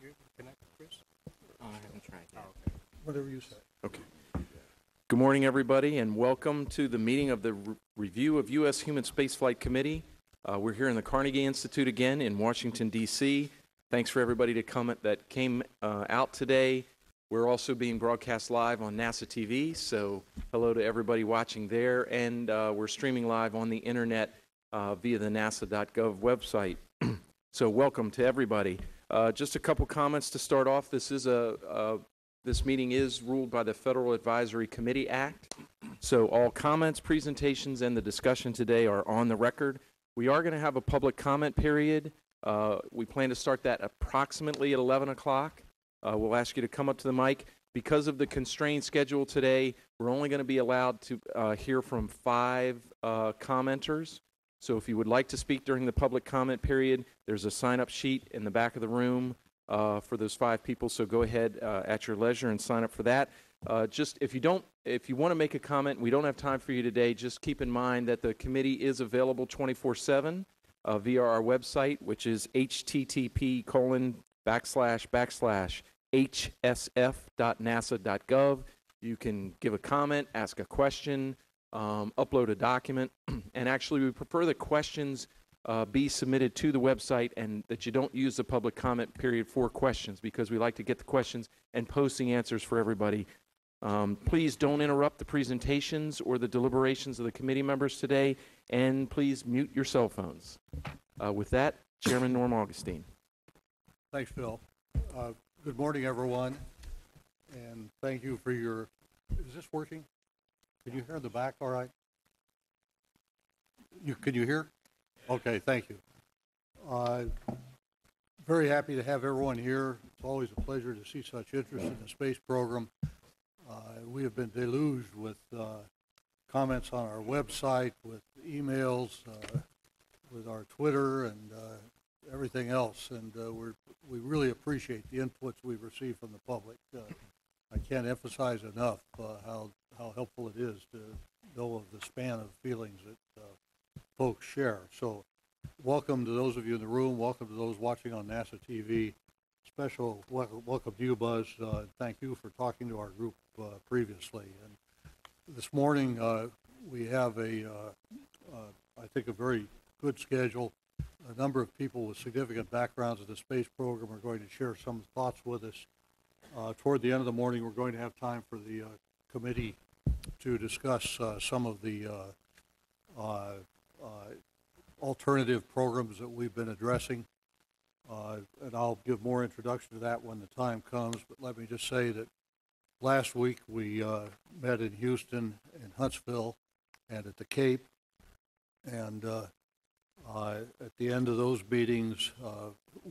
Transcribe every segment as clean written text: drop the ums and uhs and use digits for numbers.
You connect, Chris? I haven't tried yet. Oh, okay. Whatever you say. Okay. Good morning, everybody, and welcome to the meeting of the Review of U.S. Human Spaceflight Committee. We're here in the Carnegie Institute again in Washington, D.C. Thanks for everybody that came out today. We're also being broadcast live on NASA TV, so hello to everybody watching there. And we're streaming live on the internet via the nasa.gov website. So welcome to everybody. Just a couple comments to start off. This meeting is ruled by the Federal Advisory Committee Act. So all comments, presentations, and the discussion today are on the record. We are going to have a public comment period. We plan to start that approximately at 11 o'clock. We'll ask you to come up to the mic. Because of the constrained schedule today, we're only going to be allowed to hear from 5 commenters. So if you would like to speak during the public comment period, there's a sign-up sheet in the back of the room for those 5 people. So go ahead at your leisure and sign up for that. Just if you want to make a comment, we don't have time for you today. Just keep in mind that the committee is available 24/7 via our website, which is http://hsf.nasa.gov. You can give a comment, ask a question, upload a document, and actually we prefer that questions be submitted to the website and that you don't use the public comment period for questions, because we like to get the questions and post the answers for everybody. Please don't interrupt the presentations or the deliberations of the committee members today, and please mute your cell phones. With that, Chairman Norm Augustine. Thanks, Phil. Good morning, everyone, and thank you for your... Is this working? Can you hear in the back all right? Can you hear? Okay, thank you. Very happy to have everyone here. It's always a pleasure to see such interest in the space program. We have been deluged with comments on our website, with emails, with our Twitter, and everything else. And we really appreciate the inputs we've received from the public. I can't emphasize enough how helpful it is to know of the span of feelings that folks share. So welcome to those of you in the room. Welcome to those watching on NASA TV. Special welcome to you, Buzz. Thank you for talking to our group previously. And this morning we have I think, a very good schedule. A number of people with significant backgrounds in the space program are going to share some thoughts with us. Toward the end of the morning, we're going to have time for the committee to discuss some of the alternative programs that we've been addressing. And I'll give more introduction to that when the time comes. But let me just say that last week we met in Houston, in Huntsville, and at the Cape. And at the end of those meetings,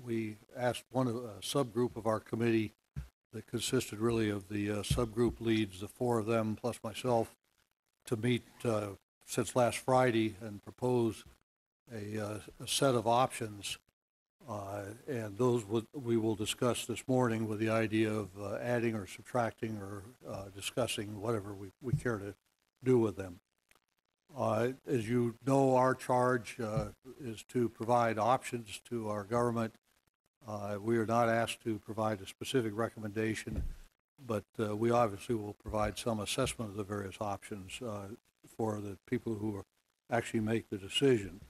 we asked a subgroup of our committee that consisted really of the subgroup leads, the 4 of them plus myself, to meet since last Friday and propose a set of options. And those we will discuss this morning with the idea of adding or subtracting or discussing whatever we care to do with them. As you know, our charge is to provide options to our government. We are not asked to provide a specific recommendation, but we obviously will provide some assessment of the various options for the people who actually make the decision.